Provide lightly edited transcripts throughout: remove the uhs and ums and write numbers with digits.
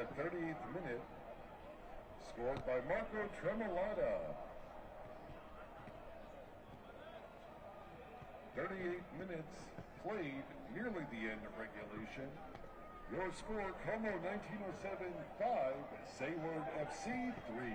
the 38th minute, scored by Marco Tremolata. 38 minutes played, nearly the end of regulation. Your score, Como 1907 5, Sayward FC 3.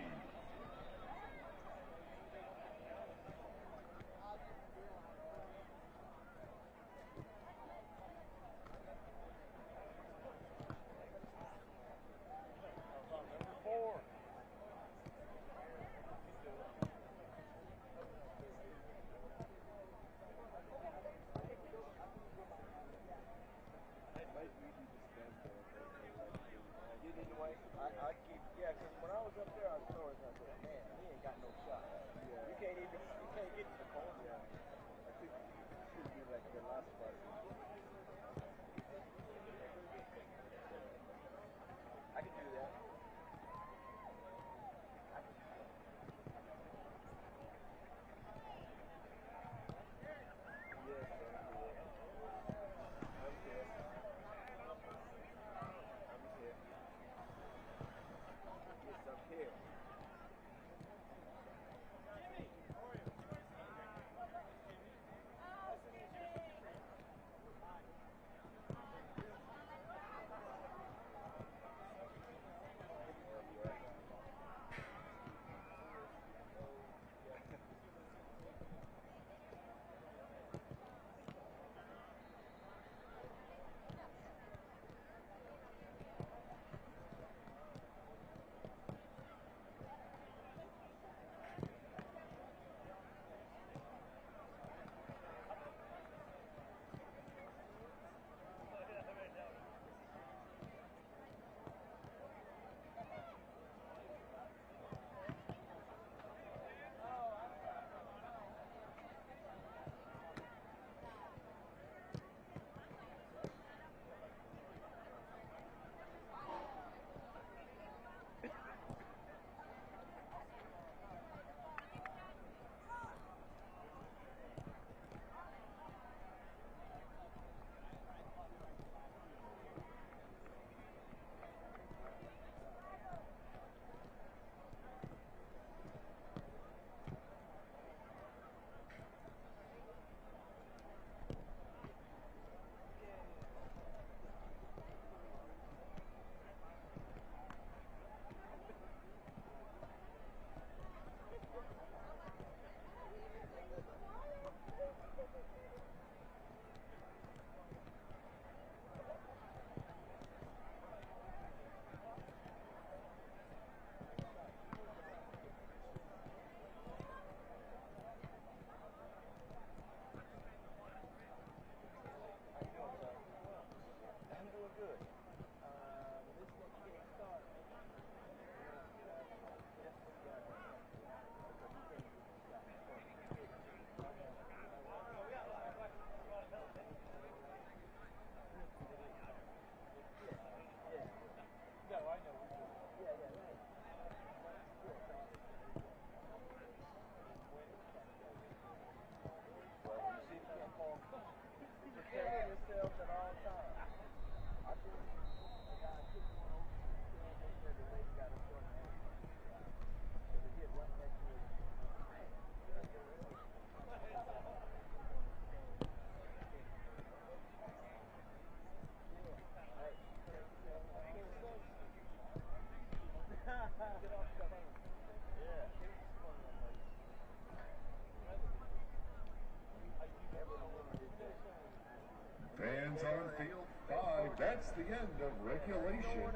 Fans on field 5, that's the end of regulation.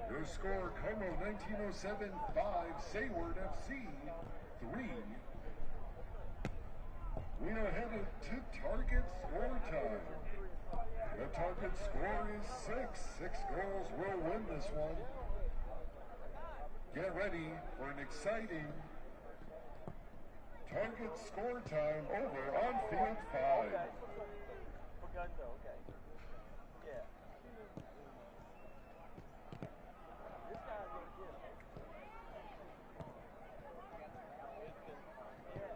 Your score, Como 1907 5, Sayward FC 3. We are headed to target score time. The target score is 6. 6 goals will win this one. Get ready for an exciting target score time over on field 5. Gundo, okay. Yeah. This guy's gonna get him. Yeah.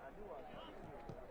I knew I was gonna do it.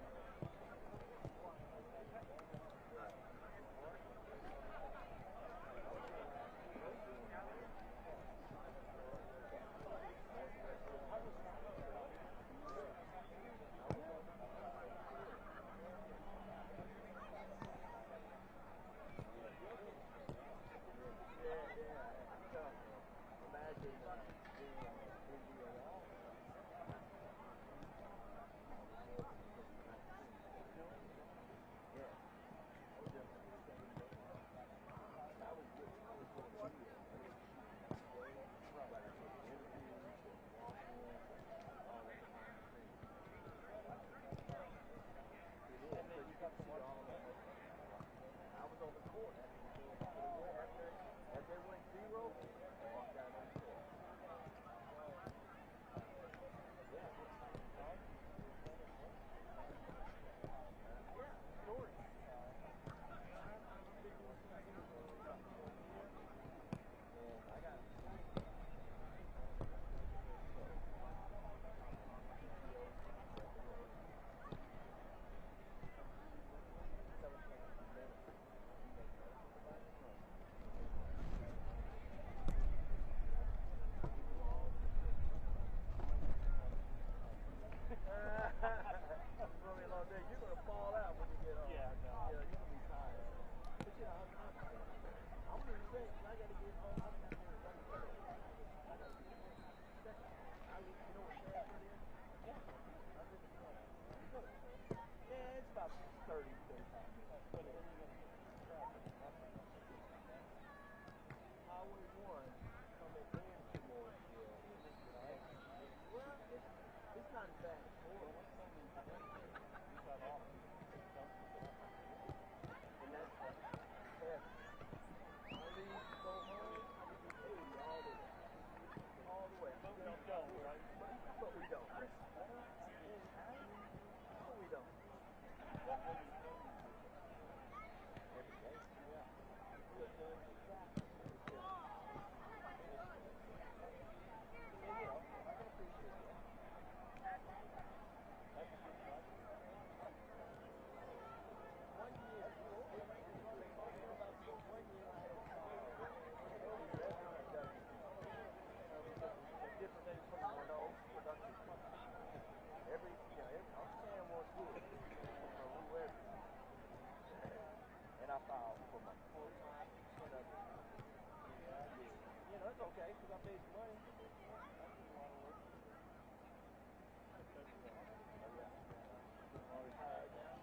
That's okay, because I paid some money. All retired now.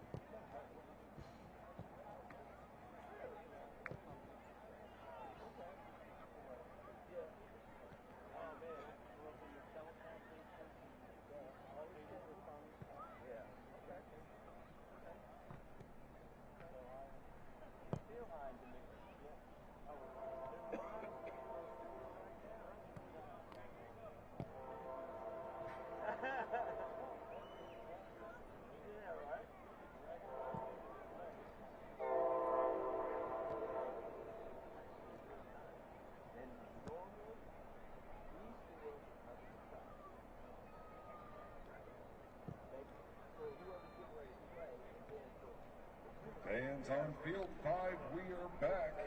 Fans on field 5, we are back.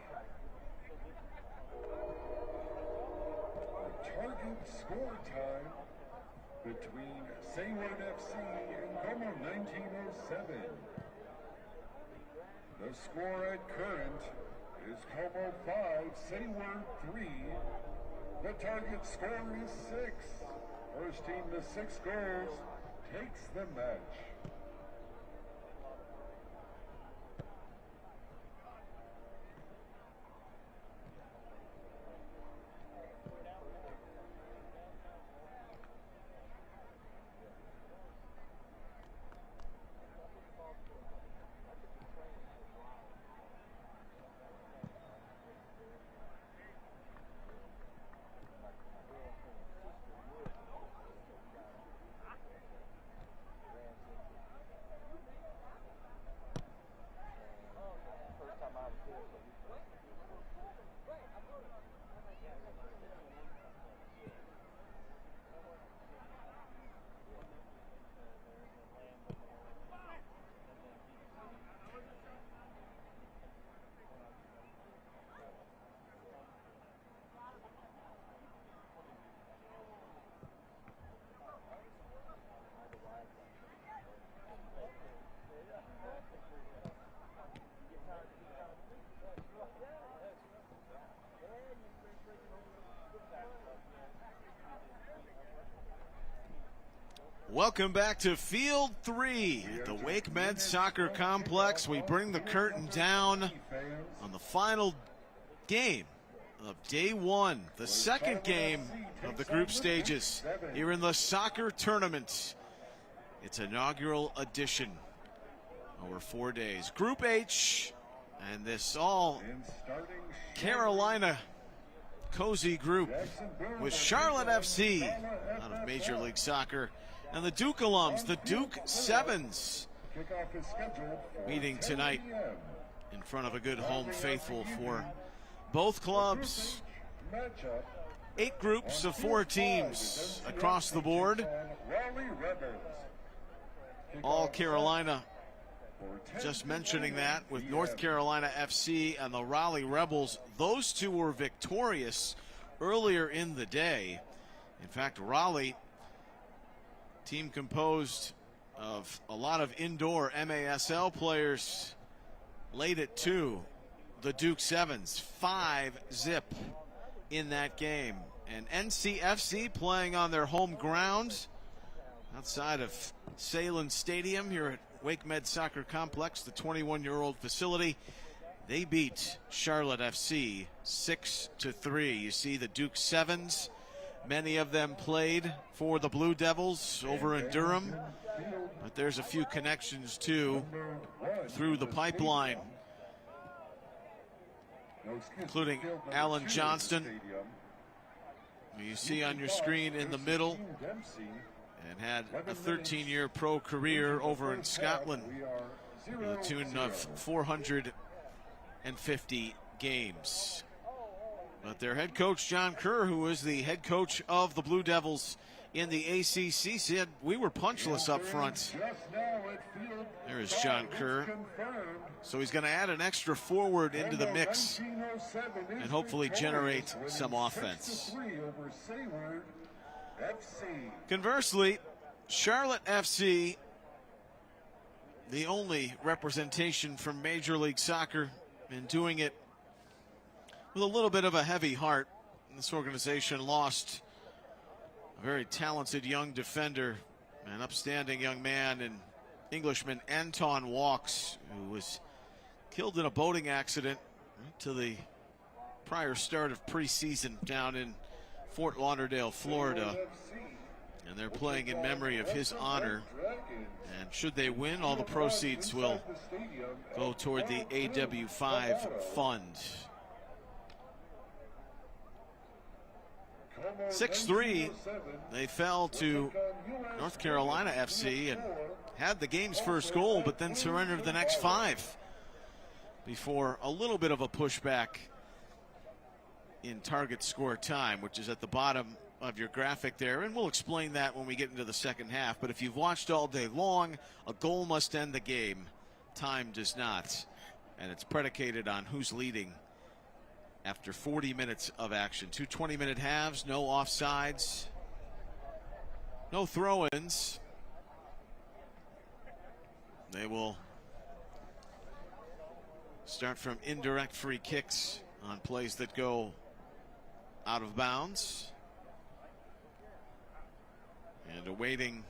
The target score time between Sayward FC and Como 1907. The score at current is Como 5, Sayward 3. The target score is 6. First team to 6 goals takes the match. Welcome back to Field 3 at the Wake Med Soccer Complex. We bring the curtain down on the final game of day 1, the second game of the group stages here in the soccer tournament. Its inaugural edition over 4 days. Group H, and this all Carolina cozy group with Charlotte FC out of Major League Soccer and the Duke alums, the Duke Sevens, meeting tonight in front of a good home faithful for both clubs. 8 groups of 4 teams across the board. All Carolina, just mentioning that, with North Carolina FC and the Raleigh Rebels. Those two were victorious earlier in the day. In fact, Raleigh, team composed of a lot of indoor MASL players, laid it to the Duke Sevens, 5-0 in that game. And NCFC playing on their home ground outside of Salem Stadium here at Wake Med Soccer Complex, the 21-year-old facility. They beat Charlotte FC 6-3. You see the Duke Sevens, many of them played for the Blue Devils over in Durham, but there's a few connections too through the pipeline, including Alan Johnston, who you see on your screen in the middle, and had a 13-year pro career over in Scotland to the tune of 450 games. But their head coach, John Kerr, who is the head coach of the Blue Devils in the ACC, said we were punchless up front. There is John Kerr. So he's going to add an extra forward into the mix and hopefully generate some offense. Conversely, Charlotte FC, the only representation from Major League Soccer, and doing it with a little bit of a heavy heart. This organization lost a very talented young defender, an upstanding young man, and Englishman Anton Walks, who was killed in a boating accident to the prior start of preseason down in Fort Lauderdale, Florida. And they're playing in memory of his honor. And should they win, all the proceeds will go toward the AW5 fund. 6-3, they fell to North Carolina FC and had the game's first goal, but then surrendered the next 5 before a little bit of a pushback in target score time, which is at the bottom of your graphic there, and we'll explain that when we get into the second half. But if you've watched all day long, a goal must end the game. Time does not, and it's predicated on who's leading after 40 minutes of action. 2 20-minute halves, no offsides, no throw-ins. They will start from indirect free kicks on plays that go out of bounds. And awaiting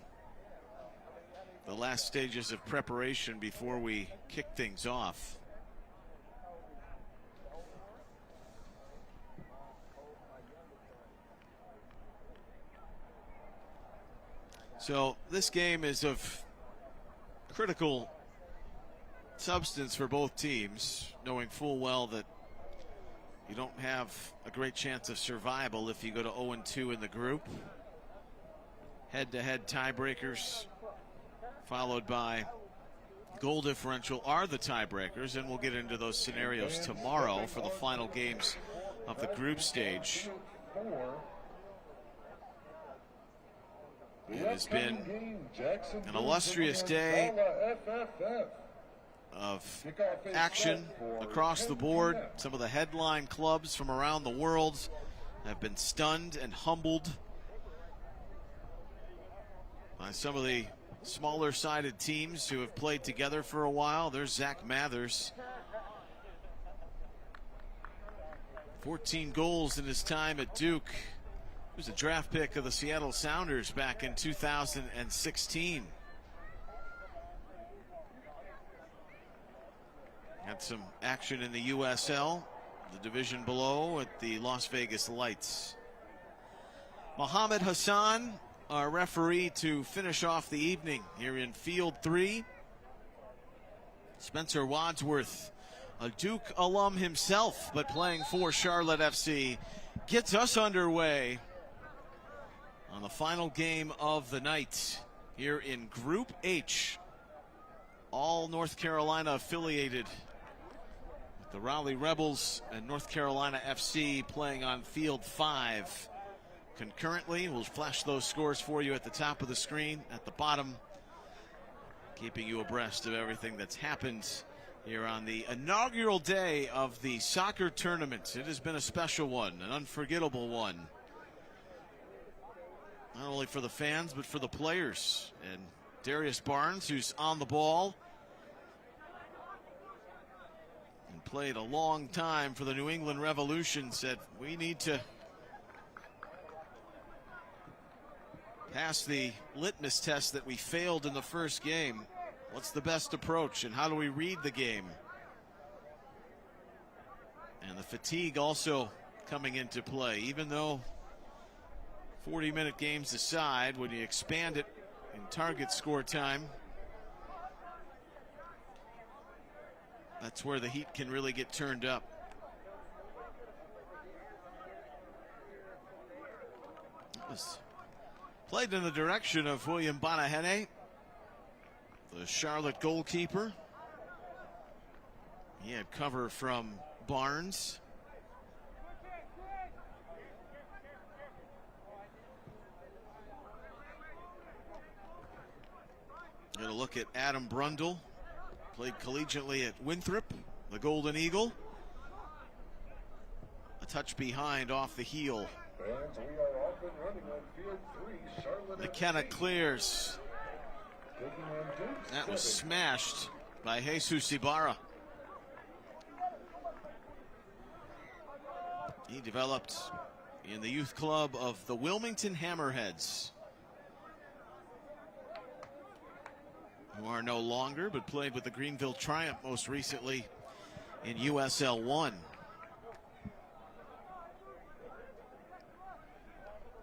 the last stages of preparation before we kick things off. So this game is of critical substance for both teams, knowing full well that you don't have a great chance of survival if you go to 0-2 in the group. Head-to-head tiebreakers followed by goal differential are the tiebreakers, and we'll get into those scenarios tomorrow for the final games of the group stage. It has been an illustrious day of action across the board. Some of the headline clubs from around the world have been stunned and humbled by some of the smaller sided teams who have played together for a while. There's Zach Mathers. 14 goals in his time at Duke. He was a draft pick of the Seattle Sounders back in 2016. Had some action in the USL, the division below, at the Las Vegas Lights. Mohammed Hassan, our referee to finish off the evening here in Field 3. Spencer Wadsworth, a Duke alum himself, but playing for Charlotte FC, gets us underway on the final game of the night here in Group H. All North Carolina affiliated, with the Raleigh Rebels and North Carolina FC playing on Field 5. Concurrently, we'll flash those scores for you at the top of the screen, at the bottom, keeping you abreast of everything that's happened here on the inaugural day of the soccer tournament. It has been a special one, an unforgettable one, not only for the fans but for the players. And Darius Barnes, who's on the ball and played a long time for the New England Revolution, said we need to pass the litmus test that we failed in the first game. What's the best approach, and how do we read the game? And the fatigue also coming into play. Even though 40-minute games aside, when you expand it in target score time, that's where the heat can really get turned up. It was played in the direction of William Bonahene, the Charlotte goalkeeper. He had cover from Barnes. Going to look at Adam Brundle. Played collegiately at Winthrop, the Golden Eagle. A touch behind off the heel. McKenna clears. That was smashed by Jesus Ibarra. He developed in the youth club of the Wilmington Hammerheads, who are no longer, but played with the Greenville Triumph most recently in USL 1.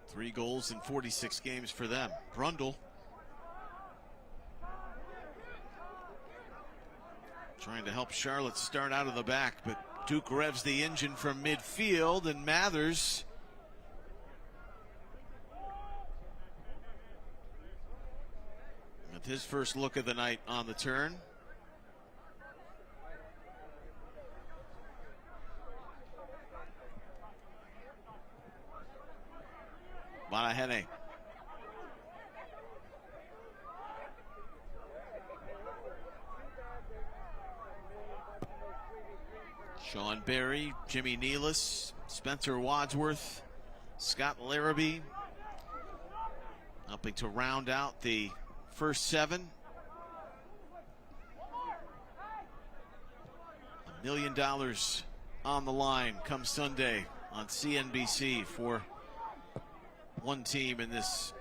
3 goals in 46 games for them. Brundle trying to help Charlotte start out of the back, but Duke revs the engine from midfield, and Mathers with his first look of the night on the turn. Banahene. Sean Berry, Jimmy Nealis, Spencer Wadsworth, Scott Larrabee, helping to round out the first 7. $1 million on the line come Sunday on CNBC for one team in this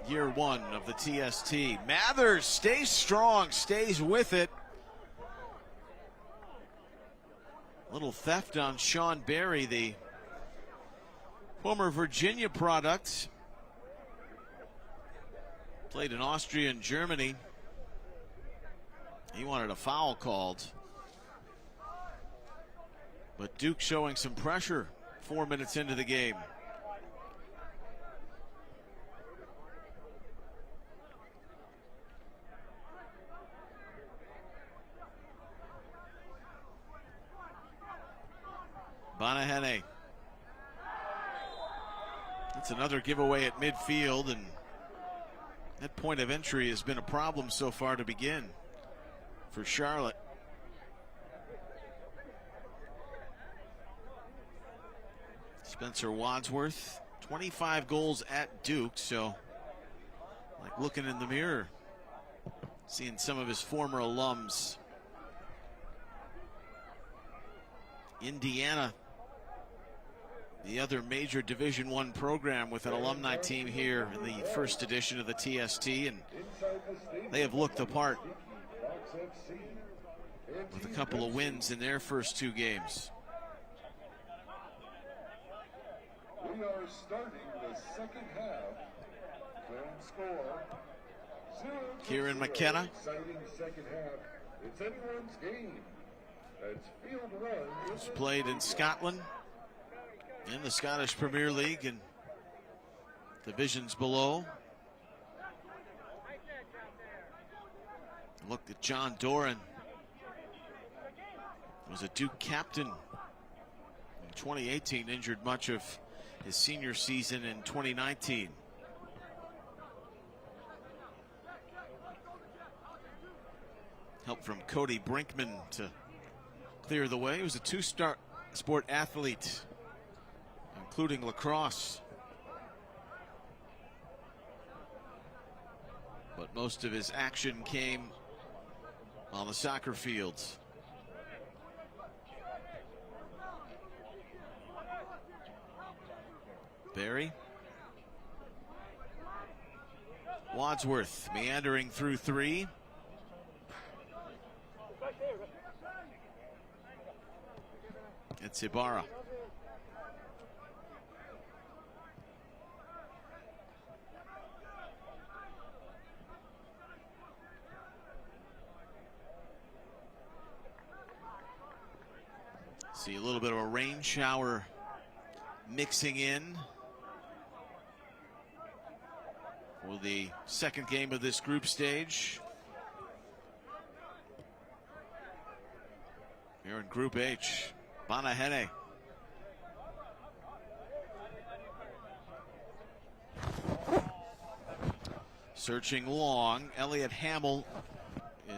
year 1 of the TST. Mathers stays strong, stays with it. Little theft on Sean Berry, the former Virginia product. Played in Austria and Germany. He wanted a foul called. But Duke showing some pressure 4 minutes into the game. Banahene. That's another giveaway at midfield, and that point of entry has been a problem so far to begin for Charlotte. Spencer Wadsworth, 25 goals at Duke, so like looking in the mirror, seeing some of his former alums. Indiana, the other major Division I program with an alumni team here in the first edition of the TST, and they have looked the part with a couple of wins in their first 2 games. We are starting the second half. Clearing score. 0-0. Kieran McKenna. Exciting second half. It's anyone's game. It's field run. He's played in Scotland, in the Scottish Premier League, and divisions below. Look at John Doran. Was a Duke captain in 2018, injured much of his senior season in 2019. Help from Cody Brinkman to clear the way. He was a 2-star sport athlete, including lacrosse. But most of his action came on the soccer fields. Berry. Wadsworth meandering through 3. It's Ibarra. See a little bit of a rain shower mixing in for the second game of this group stage. Here in Group H, Banahene. Searching long. Elliot Hamill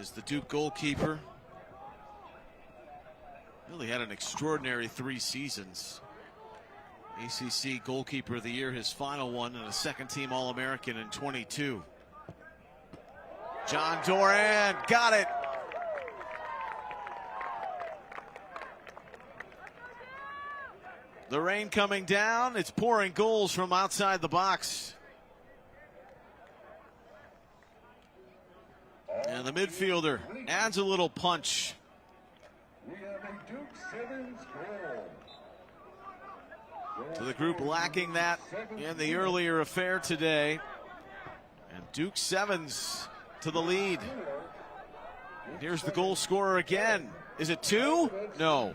is the Duke goalkeeper. Really had an extraordinary 3 seasons. ACC Goalkeeper of the Year, his final one, and a second-team All-American in 22. John Doran got it. The rain coming down. It's pouring goals from outside the box. And the midfielder adds a little punch. We have a Duke Sevens goal. To the group lacking that in the earlier affair today. And Duke Sevens to the lead. Here's the goal scorer again. Is it 2? No.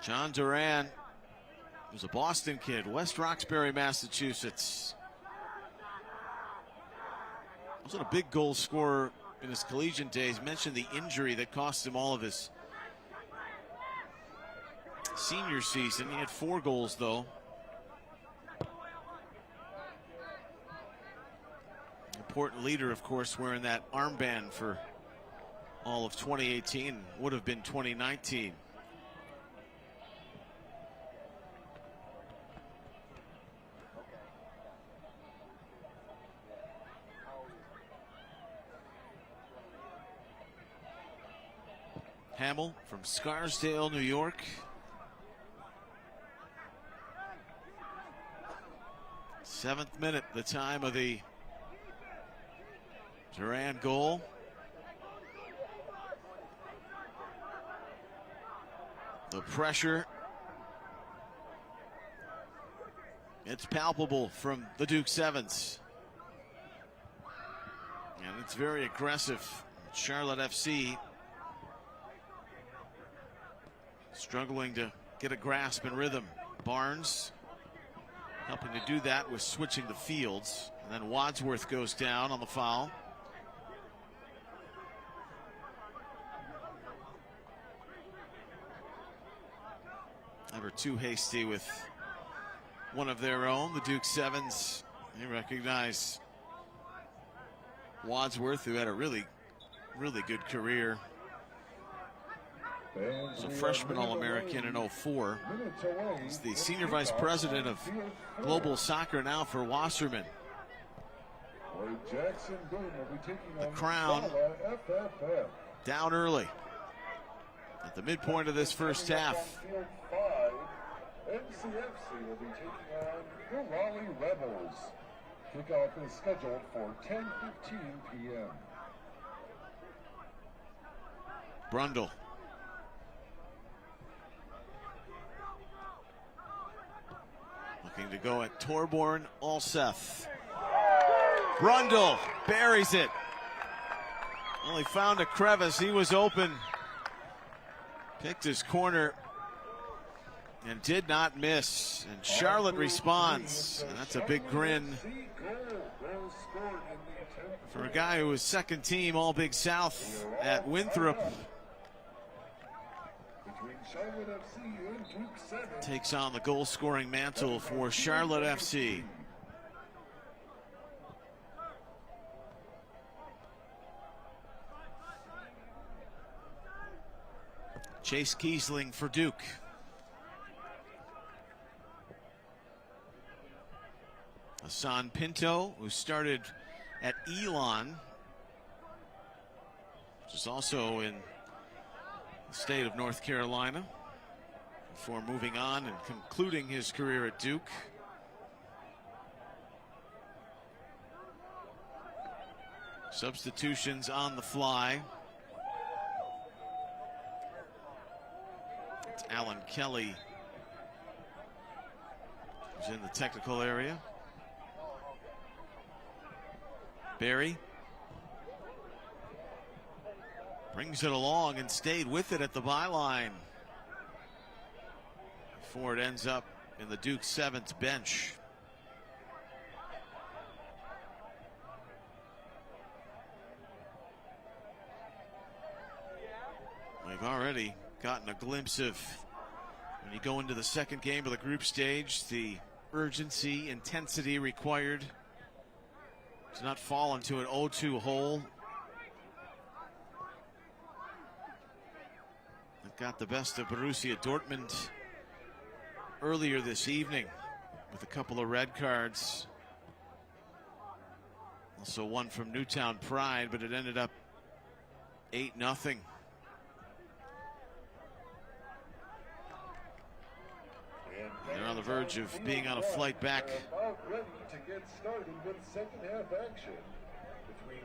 John Duran, who's a Boston kid, West Roxbury, Massachusetts. Wasn't a big goal scorer in his collegiate days. Mentioned the injury that cost him all of his senior season. He had 4 goals, though. Important leader, of course, wearing that armband for all of 2018. Would have been 2019. Hamill from Scarsdale, New York. Seventh minute, the time of the Duran goal. The pressure, it's palpable from the Duke Sevens. And it's very aggressive. Charlotte FC struggling to get a grasp and rhythm. Barnes helping to do that with switching the fields. And then Wadsworth goes down on the foul. Never too hasty with one of their own. The Duke Sevens, they recognize Wadsworth, who had a really good career. He's a freshman All-American in 04. He's the senior vice president of global soccer now for Wasserman. The Crown down early at the midpoint of this first half. NCFC will be taking on the Raleigh Rebels. Kickoff is scheduled for 10:15 p.m. Brundle. Looking to go at Torborn Alseth. Brundle buries it. Well, he found a crevice. He was open. Picked his corner and did not miss. And Charlotte responds. And that's a big grin for a guy who was second team All Big South at Winthrop. Takes on the goal scoring mantle for Charlotte FC. Chase Kiesling for Duke. Hassan Pinto, who started at Elon, which is also in the state of North Carolina, before moving on and concluding his career at Duke. Substitutions on the fly. It's Alan Kelly who's in the technical area. Barry brings it along and stayed with it at the byline before it ends up in the Duke Sevens bench. We've already gotten a glimpse of, when you go into the second game of the group stage, the urgency, intensity required to not fall into an 0-2 hole. It got the best of Borussia Dortmund earlier this evening with a couple of red cards. Also one from Newtown Pride, but it ended up 8-0. verge of being on a flight back about ready to get started with second half action between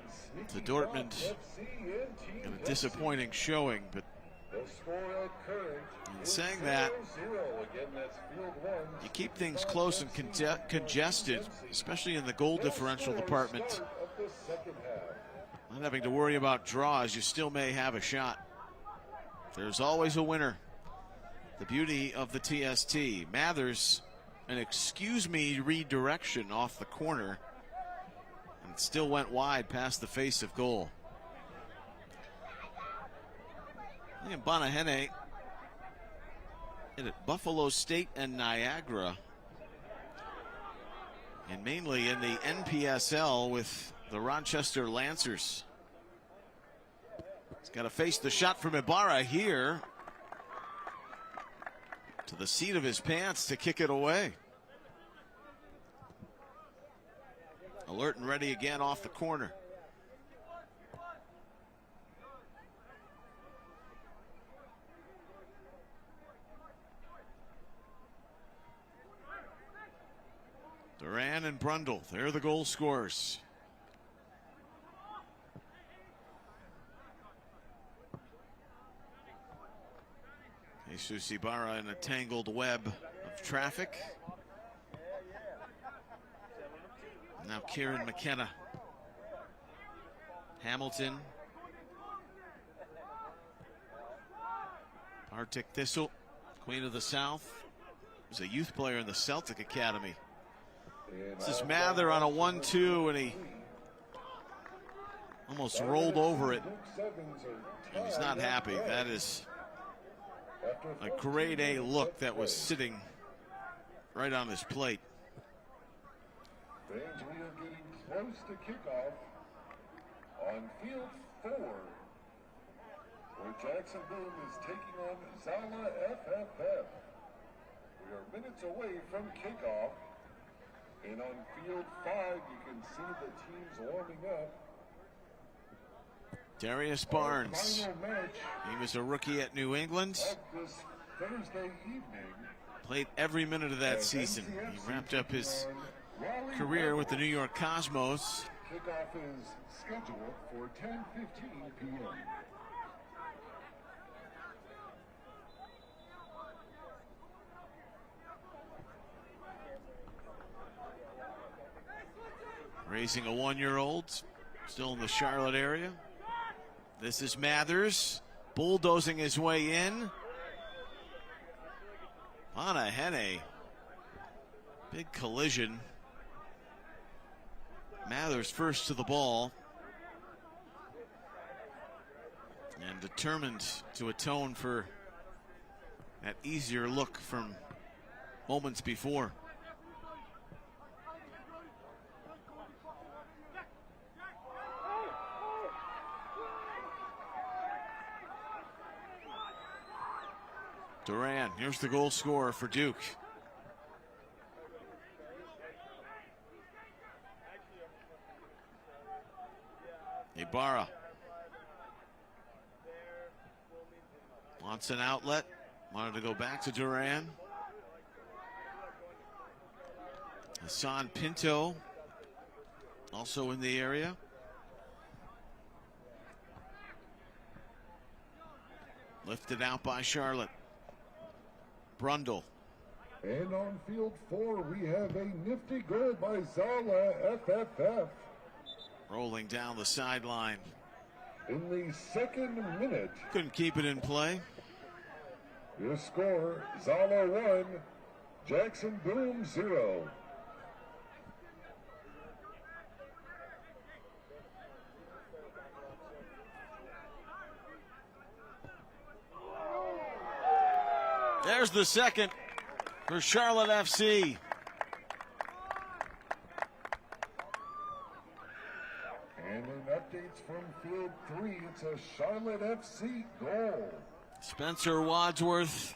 to Sneaky Dortmund. Fox FC and And a TST. disappointing showing, but The score at current in is saying that, 0-0. Again, that's field one. you keep things close and congested, especially in the goal differential department. Start of the second half. Not having to worry about draws, you still may have a shot. There's always a winner. The beauty of the TST. Mathers, an excuse me redirection off the corner, and still went wide past the face of goal. And Bonahene hit at Buffalo State and Niagara, and mainly in the NPSL with the Rochester Lancers. He's got to face the shot from Ibarra here. To the seat of his pants to kick it away. Alert and ready again off the corner. Duran and Brundle, they're the goal scorers. Jesus Ibarra in a tangled web of traffic. Now Kieran McKenna. Hamilton. Arctic Thistle, Queen of the South. Was a youth player in the Celtic Academy. This is Mather on a 1-2, and he almost rolled over it. And he's not happy. That is a grade A look that was sitting right on his plate. Fans, we are getting close to kickoff on field 4, where Jackson Boom is taking on Zala FFF. We are minutes away from kickoff, and on field 5, you can see the teams warming up. Darius Barnes, he was a rookie at New England. This Thursday evening, played every minute of that season. He wrapped up his career with the New York Cosmos. Kickoff is scheduled for 10:15 p.m. Raising a 1-year-old, still in the Charlotte area. This is Mathers, bulldozing his way in. Bonahene, big collision. Mathers first to the ball. And determined to atone for that easier look from moments before. Duran, here's the goal scorer for Duke. Ibarra wants an outlet, wanted to go back to Duran. Hassan Pinto also in the area. Lifted out by Charlotte. Brundle. And on field 4, we have a nifty goal by Zala FFF. Rolling down the sideline. In the second minute, Couldn't keep it in play. your score, Zala 1, Jackson Boom 0. There's the second for Charlotte FC. And in updates from field 3, it's a Charlotte FC goal. Spencer Wadsworth.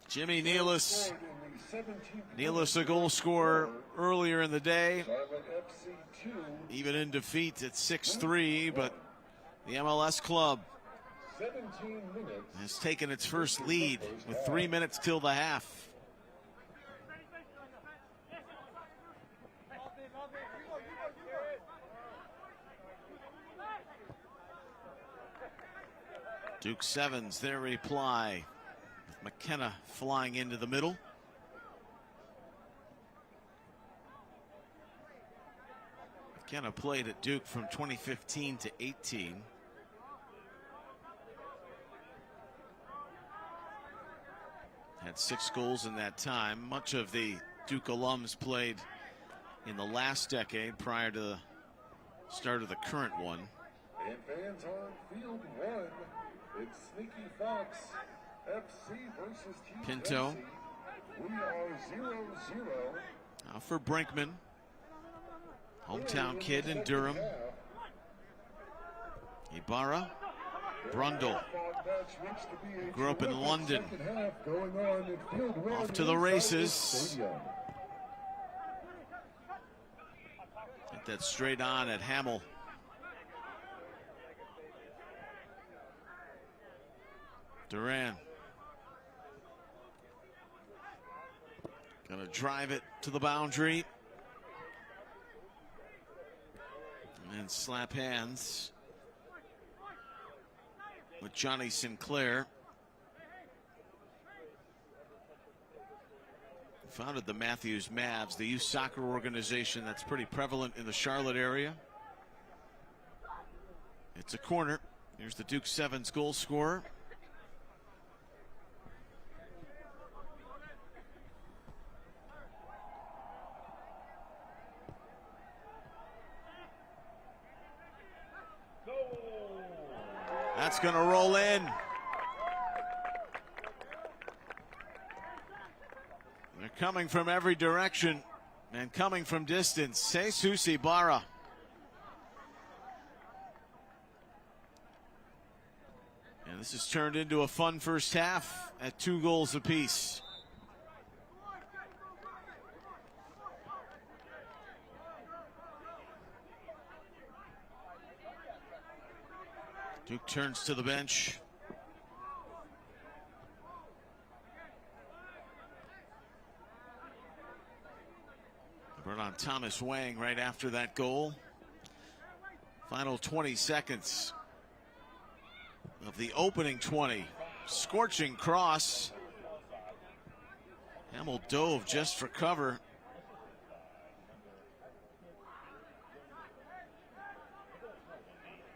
Jimmy Nealis. Scored in the 17th Nealis a goal scorer earlier in the day. Charlotte FC 2. Even in defeat at 6-3, but the MLS club 17 minutes. has taken its first lead with 3 minutes till the half. Duke Sevens, their reply. With McKenna flying into the middle. McKenna played at Duke from 2015 to 18. Had 6 goals in that time. Much of the Duke alums played in the last decade prior to the start of the current one. And fans on field 1, it's Sneaky Fox FC versus TST. Pinto. We are 0-0. Now for Brinkman. Hometown kid in Durham. Ibarra. Brundle. Grew up in London. Off to the races. Hit that straight on at Hamill. Duran. Gonna drive it to the boundary. And slap hands with Johnny Sinclair. Founded the Matthews Mavs, the youth soccer organization that's pretty prevalent in the Charlotte area. It's a corner. Here's the Duke Sevens goal scorer. That's going to roll in. They're coming from every direction and coming from distance. Jesus Ibarra. And this has turned into a fun first half at 2 goals apiece. Duke turns to the bench. Brought on Thomas Wang right after that goal. Final 20 seconds of the opening 20. Scorching cross. Hamill dove just for cover.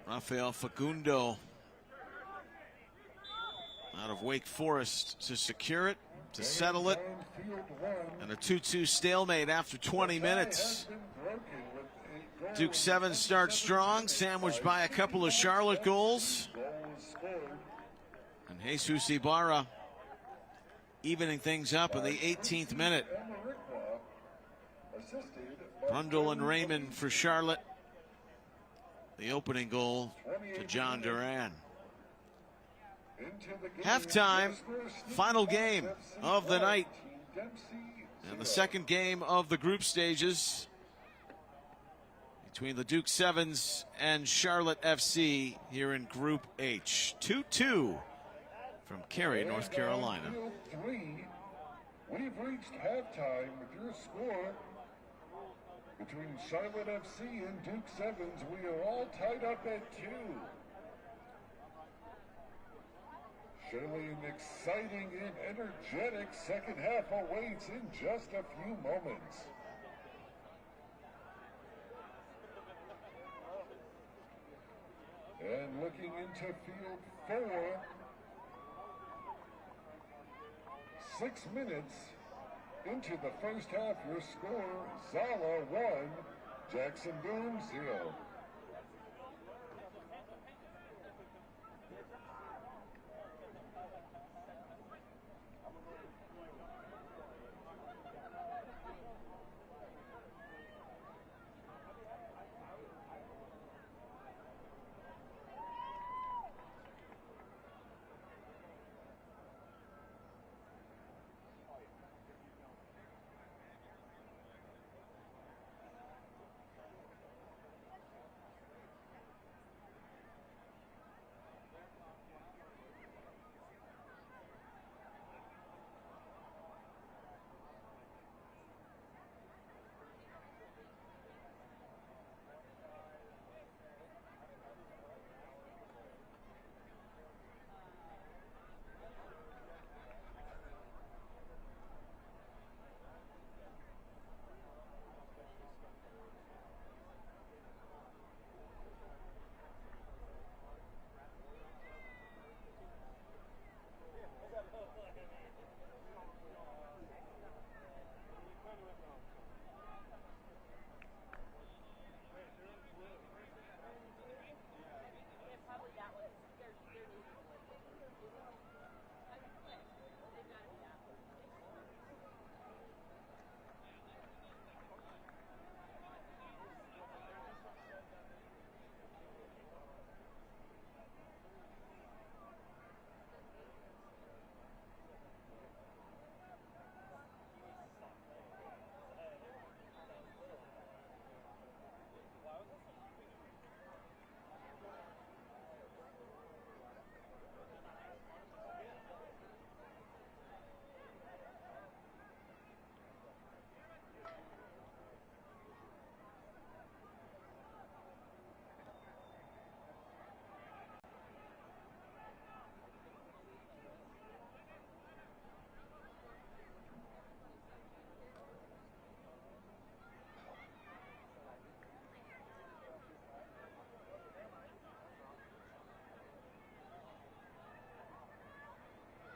Rafael Facundo out of Wake Forest to secure it, to settle it, and a 2-2 stalemate after 20 minutes. Duke Sevens starts strong, sandwiched by a couple of Charlotte goals. And Jesus Ibarra evening things up in the 18th minute. Brundle and Raymond for Charlotte. The opening goal to John Duran. Halftime, final game of the night. And the second game of the group stages between the Duke Sevens and Charlotte FC here in Group H. 2-2 from Cary, North Carolina. We've reached halftime with your score. Between Charlotte FC and Duke Sevens, we are all tied up at 2. Surely an exciting and energetic second half awaits in just a few moments. And looking into field 4, 6 minutes into the first half, your score, Zala 1, Jackson Boone 0.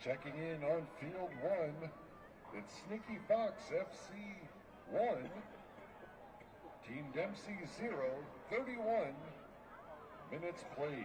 Checking in on field one, it's Sneaky Fox FC 1, Team Dempsey 0, 31 minutes played.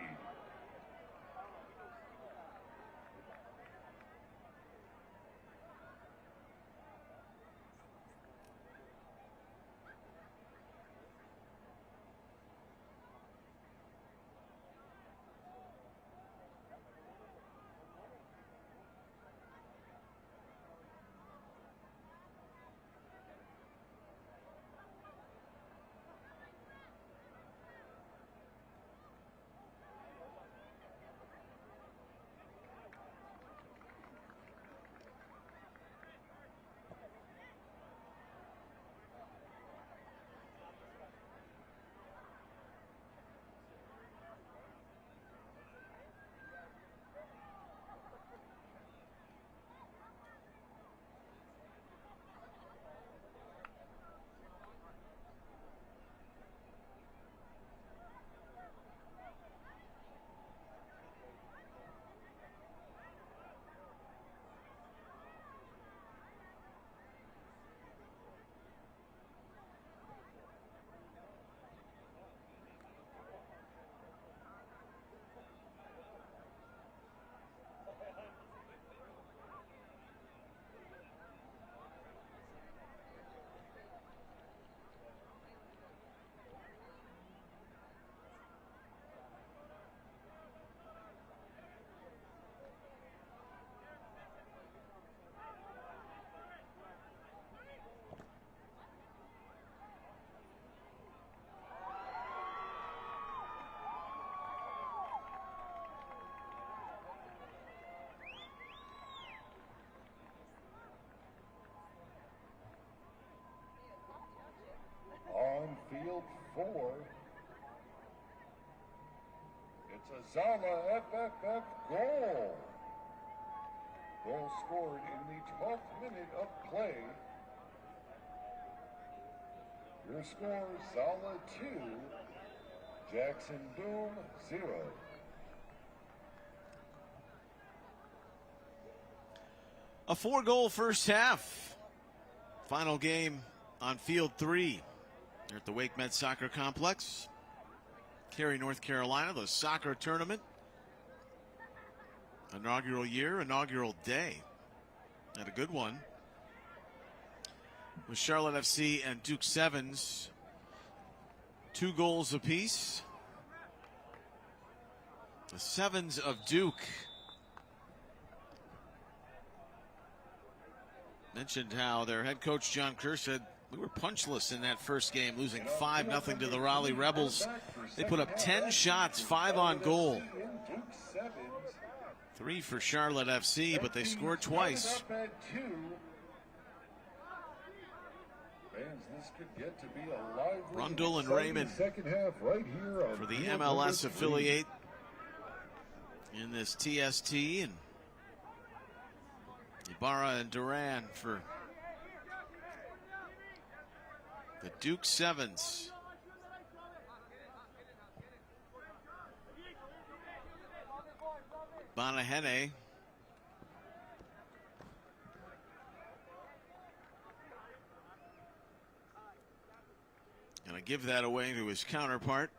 On field 4, it's a Zala FFF goal. Goal scored in the 12th minute of play. Your score, Zala 2, Jackson Boom 0. A 4-goal first half. Final game on field 3. Here at the Wake Med Soccer Complex. Cary, North Carolina, the soccer tournament. Inaugural year, inaugural day. Had a good one. With Charlotte FC and Duke Sevens. 2 goals apiece. The Sevens of Duke mentioned how their head coach John Kerr said, we were punchless in that first game, losing 5-0 to the Raleigh Rebels. They put up 10 shots, 5 on goal. 3 for Charlotte FC, but they scored twice. Rundle and Raymond for the MLS affiliate in this TST, and Ibarra and Duran for the Duke Sevens. Bonahene. Gonna give that away to his counterpart.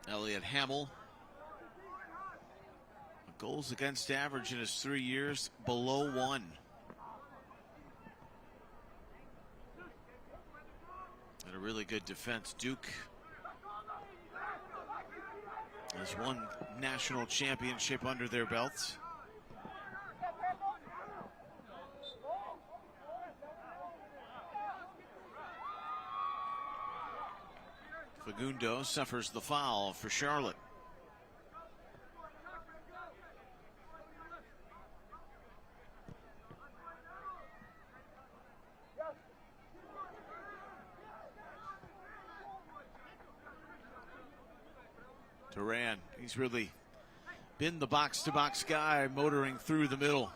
Elliot Hamill. Goals against average in his 3 years, below 1. And a really good defense. Duke has won national championship under their belts. Fagundo suffers the foul for Charlotte. Duran, he's really been the box-to-box guy, motoring through the middle.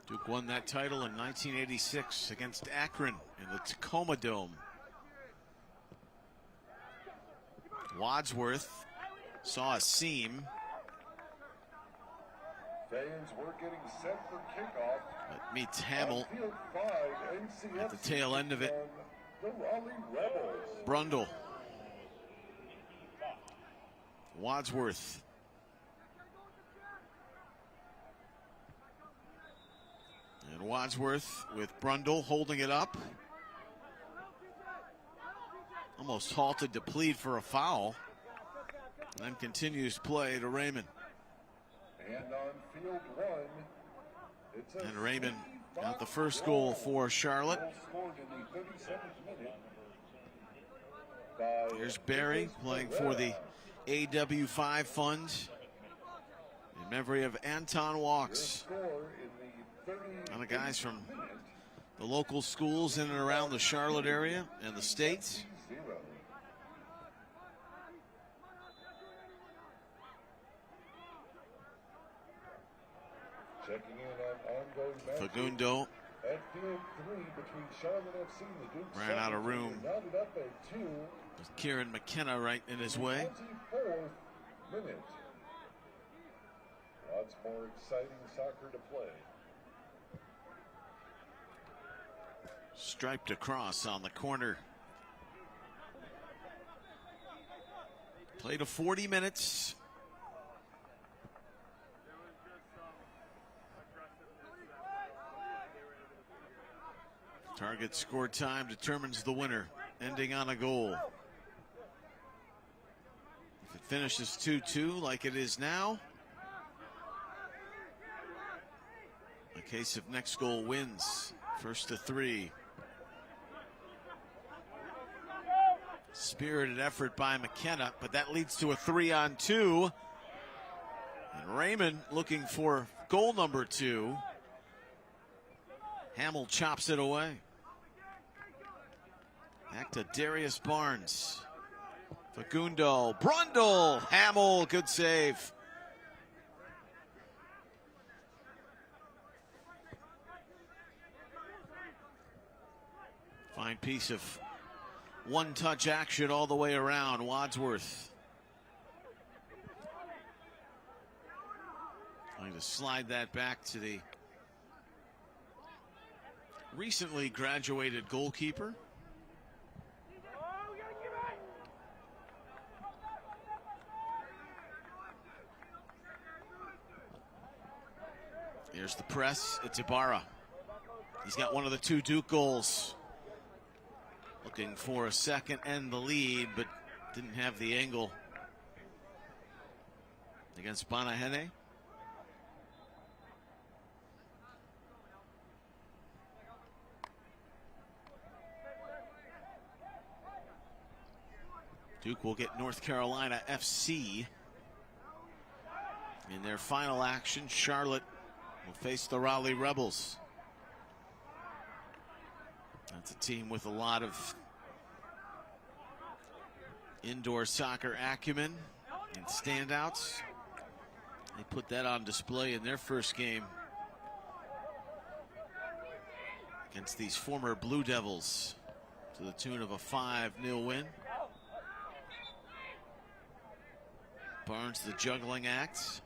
Duke won that title in 1986 against Akron in the Tacoma Dome. Wadsworth saw a seam. Fans were getting set for kickoff. But meets Hamill Field 5, at the tail end of it. The Raleigh Rebels. Brundle. Wadsworth. And Wadsworth with Brundle holding it up. Almost halted to plead for a foul. And then continues play to Raymond. And on field 1, it's a And Raymond got the first goal for Charlotte. goal scored in the 37th minute by Here's Barry playing for the AW5 Fund in memory of Anton Walks. score in the 30th And the guys from the local schools in and around the Charlotte area and the States. 0. Checking in on ongoing matches. Fagundo At field 3 between Charlotte FC and the Duke ran out of Sevens, room. rounded up at 2. with Kieran McKenna right in his way. 24th minute. Lots more exciting soccer to play. Striped across on the corner. Play to 40 minutes. Target score time determines the winner, ending on a goal. If it finishes 2-2 like it is now, a case of next goal wins. First to 3. Spirited effort by McKenna, but that leads to a 3-on-2. And Raymond looking for goal number 2. Hamill chops it away. Back to Darius Barnes. Fagundo, Brundle, Hamill, good save. Fine piece of one-touch action all the way around. Wadsworth. Going to slide that back to the recently graduated goalkeeper. Here's the press. It's Ibarra. He's got one of the 2 Duke goals. Looking for a second and the lead, but didn't have the angle against Banahene. Duke will get North Carolina FC in their final action. Charlotte will face the Raleigh Rebels. That's a team with a lot of indoor soccer acumen and standouts. They put that on display in their first game against these former Blue Devils to the tune of a 5-0 win. Barnes, the juggling act.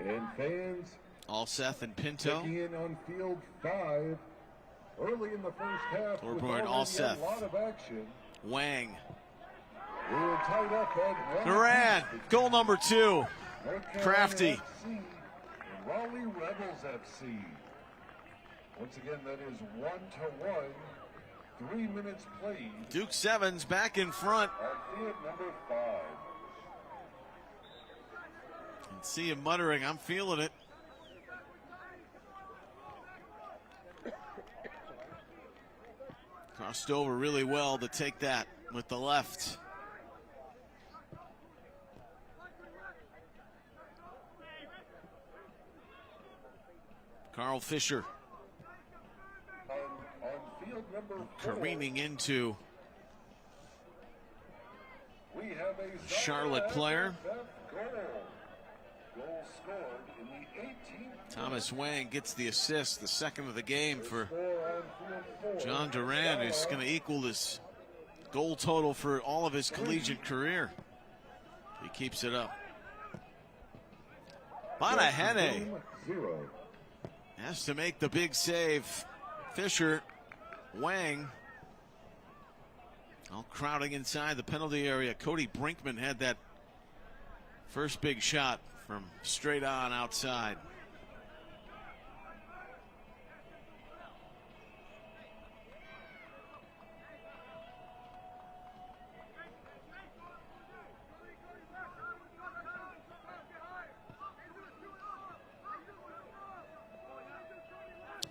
And fans Alseth and Pinto. checking in on field 5 early in the first half. Torborg, with already Alseth. a lot of action. Wang. We were tied up at 1. Duran, goal number 2. North Carolina Crafty. FC and Raleigh Rebels FC. Once again, that is 1-1. 3 minutes played. Duke Sevens back in front. At field number 5. And see him muttering, I'm feeling it. Crossed over really well to take that with the left. Carl Fisher On field number 4, careening into we have a Charlotte player. goal. Goal scored in the 18th. Thomas Wang gets the assist, the second of the game for John Duran, who's going to equal his goal total for all of his collegiate career. He keeps it up. Banahene has to make the big save. Fisher, Wang, all crowding inside the penalty area. Cody Brinkman had that first big shot from straight on outside.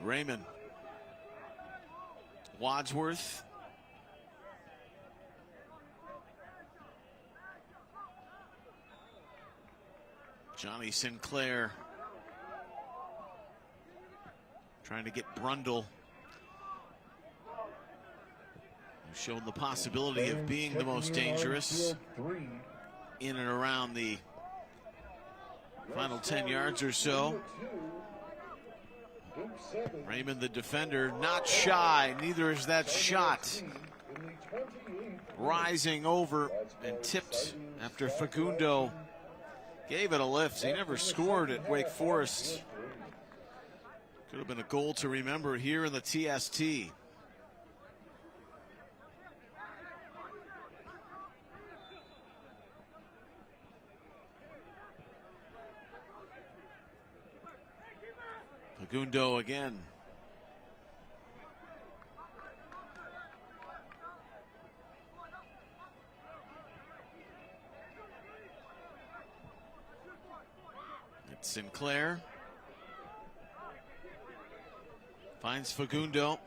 Raymond, Wadsworth, Johnny Sinclair trying to get Brundle, who's shown the possibility of being the most dangerous in and around the final 10 yards or so. Raymond, the defender, not shy, neither is that shot. Rising over and tipped after Facundo gave it a lift. He never scored at Wake Forest. Could have been a goal to remember here in the TST. Facundo again. It's Sinclair. Finds Facundo.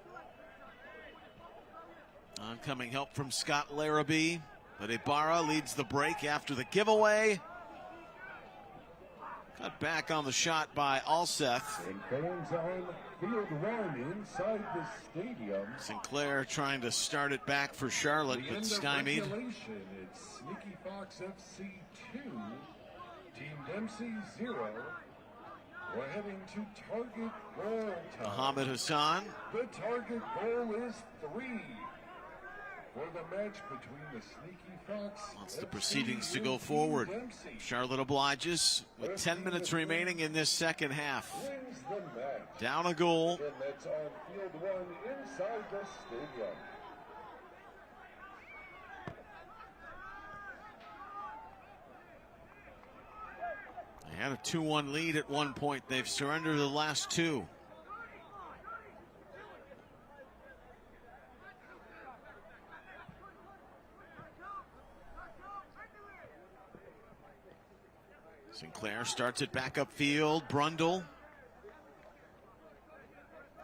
Oncoming help from Scott Larrabee, but Ibarra leads the break after the giveaway. Cut back on the shot by Alseth. And fans on field one inside the stadium. Sinclair trying to start it back for Charlotte, but stymied. It's Sneaky Fox FC 2, Team Dempsey 0. We're heading to target goal time. Mohammed Hassan. The target goal is 3. For the match between the Sneaky Fox Wants the FC proceedings to and go Team forward. Dempsey. Charlotte obliges with 10 minutes remaining in this second half. Wins the match. Down a goal. And that's on field one inside the stadium. They had a 2-1 lead at one point. They've surrendered the last two. Sinclair starts it back upfield. Brundle.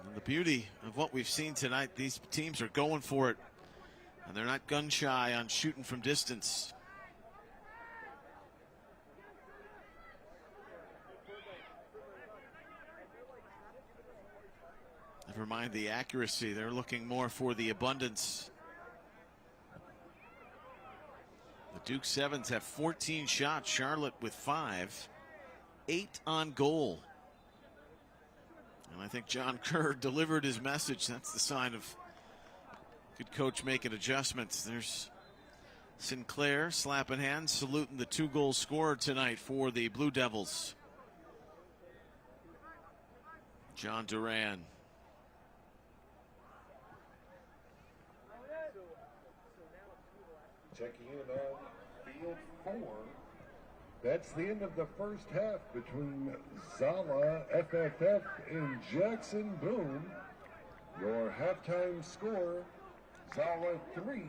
And the beauty of what we've seen tonight, these teams are going for it. And they're not gun shy on shooting from distance. Never mind the accuracy, they're looking more for the abundance. The Duke Sevens have 14 shots, Charlotte with 5, 8 on goal. And I think John Kerr delivered his message. That's the sign of good coach making adjustments. There's Sinclair slapping hands, saluting the 2-goal scorer tonight for the Blue Devils. John Duran. Checking in on field 4. That's the end of the first half between Zala, FFF, and Jackson Boone. Your halftime score, Zala 3,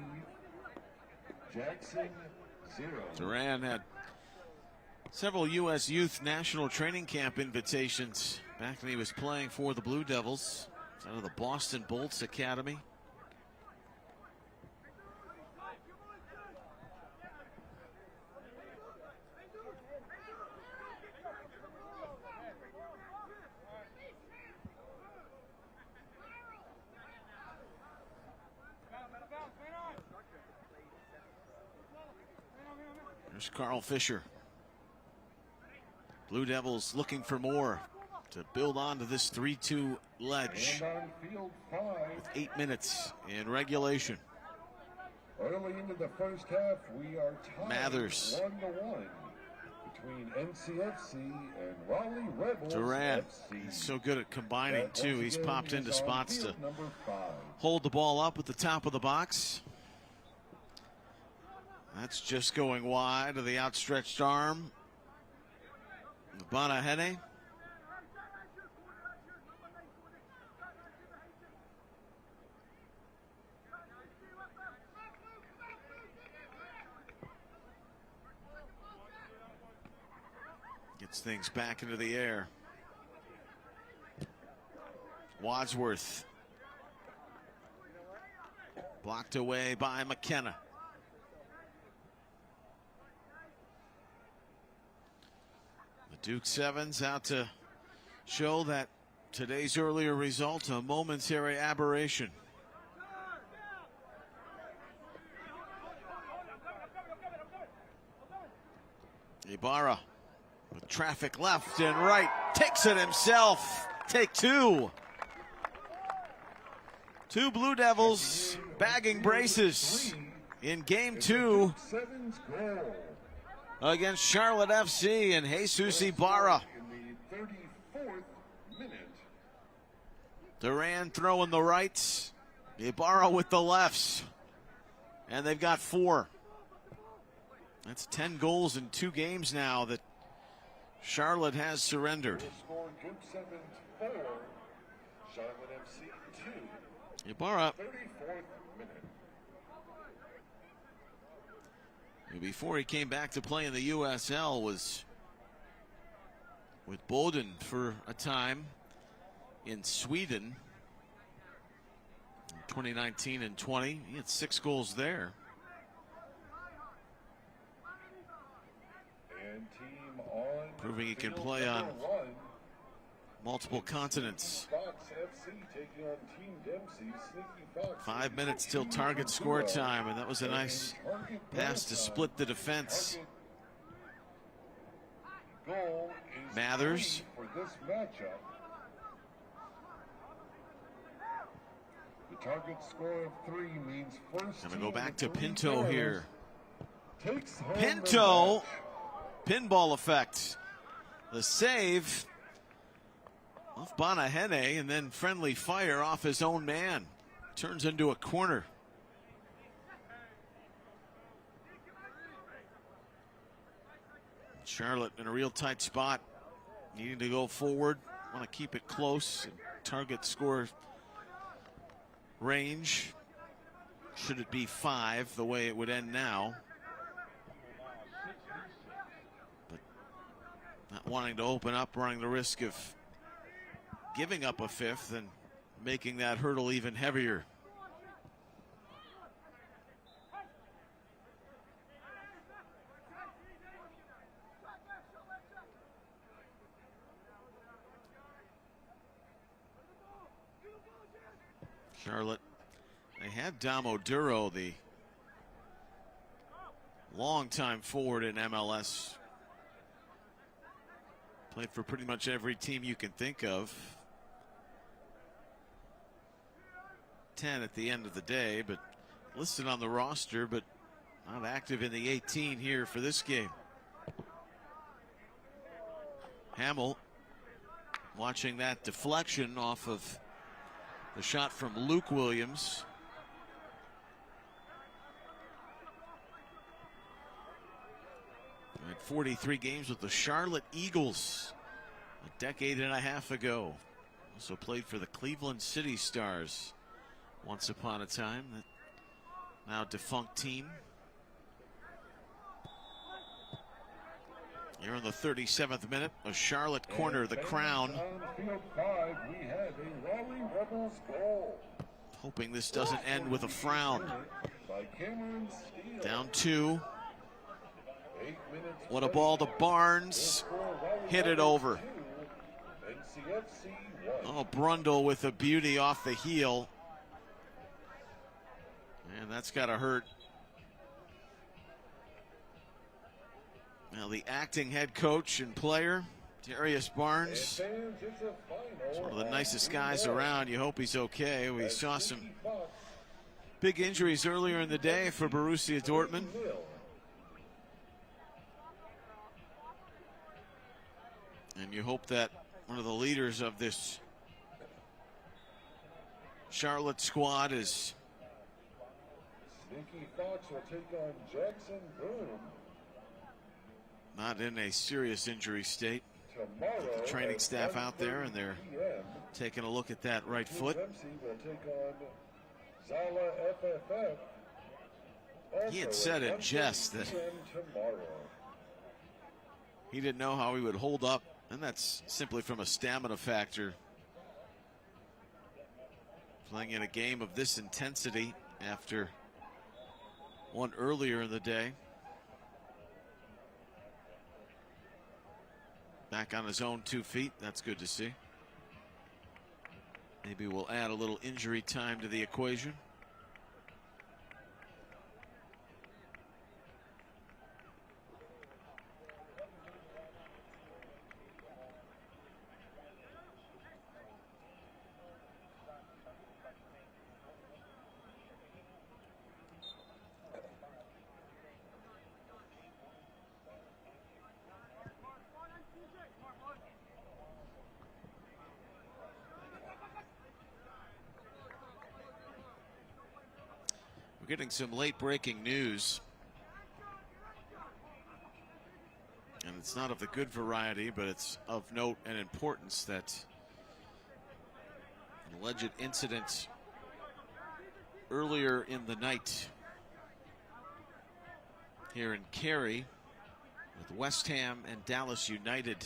Jackson 0. Duran had several U.S. Youth National Training Camp invitations back when he was playing for the Blue Devils. It's out of the Boston Bolts Academy. There's Carl Fisher. Blue Devils looking for more to build on to this 3-2 ledge And on field 5. with 8 minutes in regulation. Early into the first half, we are tied Mathers. 1-1 between NCFC and Raleigh Rebels Duran, FC. he's so good at combining That too. once He's again popped is into on spots field to number 5. hold the ball up at the top of the box. That's just going wide of the outstretched arm. Bonahene. Gets things back into the air. Wadsworth. Blocked away by McKenna. The Duke Sevens out to show that today's earlier result a momentary aberration. Ibarra with traffic left and right, takes it himself. Take 2. 2 Blue Devils bagging braces in game 2 Sevens goal against Charlotte FC and Jesus Ibarra. in the 34th minute. Duran throwing the rights, Ibarra with the lefts, and they've got 4. That's 10 goals in 2 games now that Charlotte has surrendered. Score Duke Sevens 4, Charlotte FC 2. Ibarra, 34th minute. before he came back to play in the USL, was with Boden for a time in Sweden in 2019 and 20. He had 6 goals there. And team on Proving he can field play on number 1. multiple continents. Fox FC taking on Team Dempsey. Sneaky Fox. 5 minutes till target score time, and that was a nice pass to split the defense. Goal is Mathers. 3 for this matchup. The target score of 3 means first. Gonna go team back with to 3 Pinto goals here. Takes home the Pinto, match. pinball effect. The save off Bonahene, and then friendly fire off his own man. Turns into a corner. Charlotte in a real tight spot, needing to go forward. Want to keep it close. Target score range. Should it be 5, the way it would end now. But not wanting to open up, running the risk of giving up a 5th and making that hurdle even heavier. Charlotte, they had Damo Duro, the longtime forward in MLS. Played for pretty much every team you can think of. 10 at the end of the day, but listed on the roster, but not active in the 18 here for this game. Hamill watching that deflection off of the shot from Luke Williams. Had 43 games with the Charlotte Eagles a decade and a half ago. Also played for the Cleveland City Stars once upon a time. That now defunct team. Here in the 37th minute, a Charlotte corner, the Crown. On field 5, we have a Raleigh Rebels goal. Hoping this doesn't end with a frown. By Cameron Steele. Down 2. 8 minutes. What a ball to Barnes. Hit it over. NCFC 1. Oh, Brundle with a beauty off the heel. And that's got to hurt. Now the acting head coach and player Darius Barnes is one of the nicest guys around. You hope he's okay. We saw some big injuries earlier in the day for Borussia Dortmund. And you hope that one of the leaders of this Charlotte squad is Sneaky Fox will take on Jackson Boone not in a serious injury state. tomorrow. The training at staff out there, and they're 1:30 p.m. taking a look at that right foot. Dempsey will take on Zala FFF. He had Also said at in jest 1:30 that p.m. tomorrow. he didn't know how he would hold up, and that's simply from a stamina factor. Playing in a game of this intensity after one earlier in the day. Back on his own 2 feet. That's good to see. Maybe we'll add a little injury time to the equation. We're getting some late breaking news. And it's not of the good variety, but it's of note and importance that an alleged incident earlier in the night here in Cary with West Ham and Dallas United.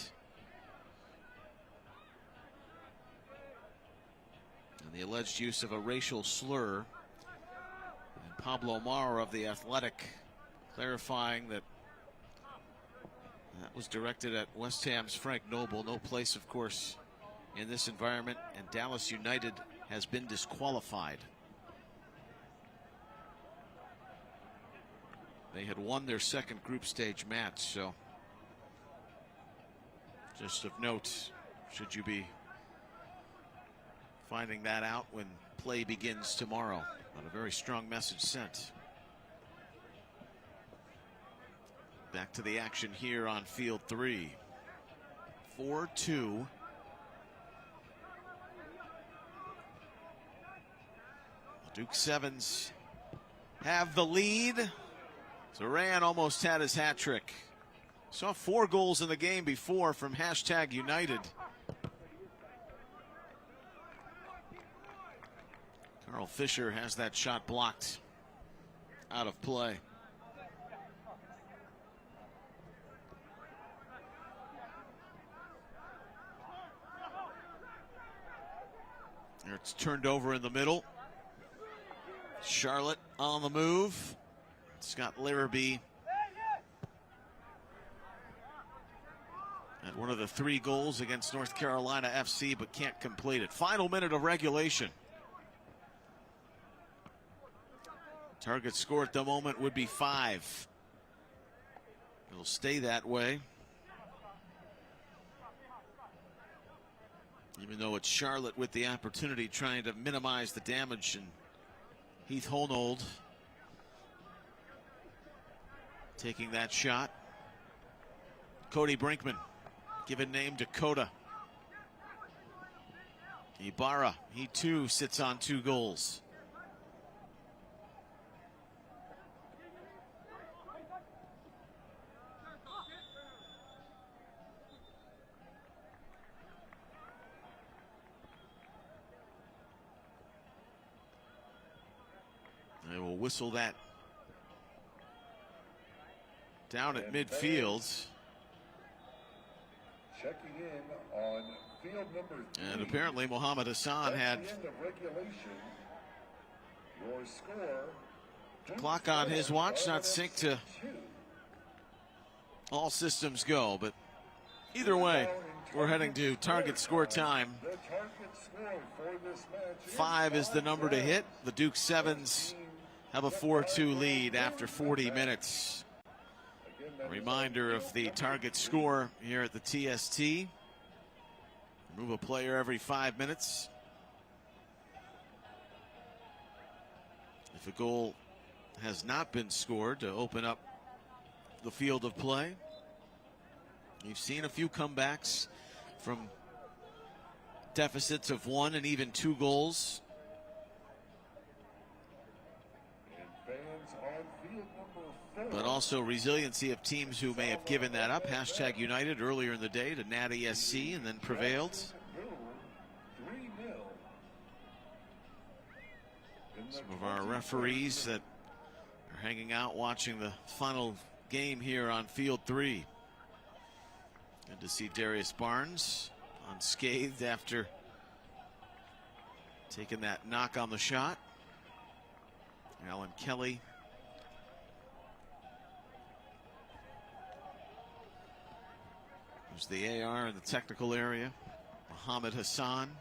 And the alleged use of a racial slur. Pablo Mara of The Athletic clarifying that that was directed at West Ham's Frank Noble. No place, of course, in this environment, and Dallas United has been disqualified. They had won their second group stage match, so just of note, should you be finding that out when play begins tomorrow. But a very strong message sent. Back to the action here on field 3. 4-2. Duke Sevens have the lead. Zoran almost had his hat trick. Saw 4 goals in the game before from #United. Carl Fisher has that shot blocked out of play. It's turned over in the middle. Charlotte on the move. Scott Larrabee at one of the 3 goals against North Carolina FC, but can't complete it. Final minute of regulation. Target score at the moment would be 5. It'll stay that way. Even though it's Charlotte with the opportunity trying to minimize the damage, and Heath Holnold taking that shot. Cody Brinkman, given name Dakota. Ibarra, he too sits on 2 goals. They will whistle that down at midfield. Checking in on field number 3. And apparently Mohamed Hassan had At the end of regulation, your score, clock on his watch, not synced to 2. all systems go. But either way, we're heading to target score time. The target score for this match 5 is the number to hit. The Duke Sevens have a 4-2 lead after 40 minutes. Again, A reminder of the target score here at the TST. Move a player every 5 minutes. If a goal has not been scored to open up the field of play. You've seen a few comebacks from deficits of 1 and even 2 goals. But also resiliency of teams who may have given that up. Hashtag United earlier in the day to Natty SC and then prevailed. Some of our referees that are hanging out watching the final game here on Field 3. Good to see Darius Barnes unscathed after taking that knock on the shot. Alan Kelly. There's the AR in the technical area. Mohammed Hassan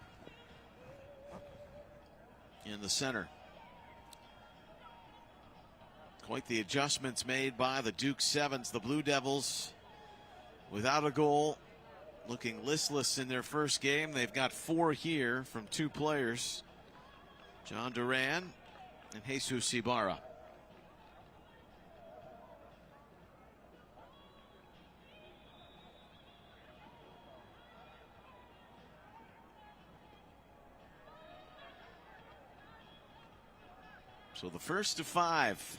in the center. Quite the adjustments made by the Duke Sevens. The Blue Devils without a goal, looking listless in their first game. They've got 4 here from 2 players, John Duran and Jesus Ibarra. So the first of 5.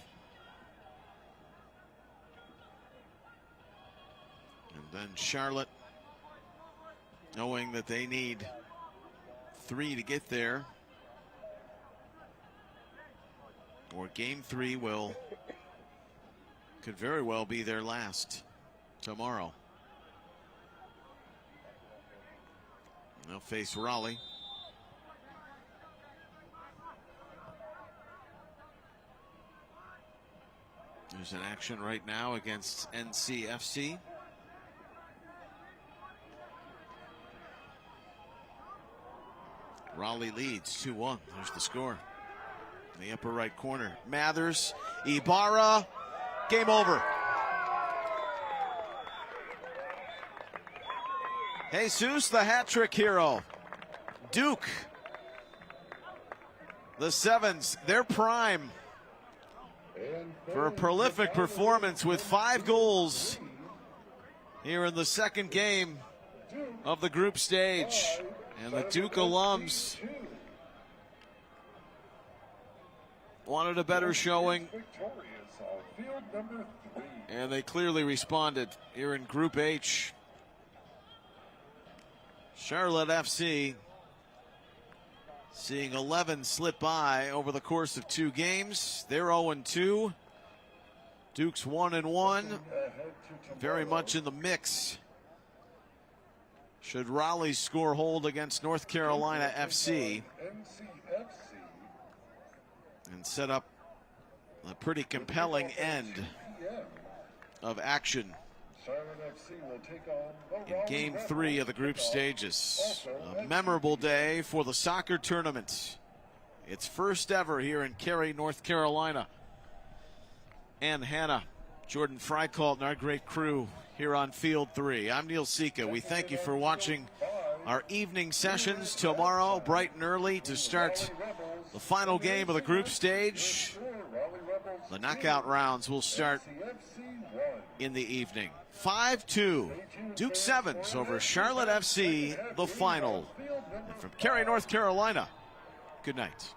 And then Charlotte, knowing that they need 3 to get there, or game 3 could very well be their last tomorrow. They'll face Raleigh. There's an action right now against NCFC. Raleigh leads 2-1. There's the score. In the upper right corner. Mathers, Ibarra, game over. Jesus, the hat trick hero. Duke, the Sevens, their prime for a prolific performance with 5 goals here in the second game of the group stage. And the Duke alums wanted a better showing, and they clearly responded here in Group H. Charlotte FC seeing 11 slip by over the course of 2 games. They're 0-2. Duke's 1-1. Very much in the mix. Should Raleigh's score hold against North Carolina FC and set up a pretty compelling end of action in game 3 of the group stages. A memorable day for the soccer tournament. Its first ever here in Cary, North Carolina. And Hannah, Jordan Freicalt, and our great crew here on Field 3. I'm Neil Sika. We thank you for watching our evening sessions. Tomorrow, bright and early, to start the final game of the group stage. The knockout rounds will start in the evening. 5-2, Duke Sevens over Charlotte FC, the final. And from Cary, North Carolina, good night.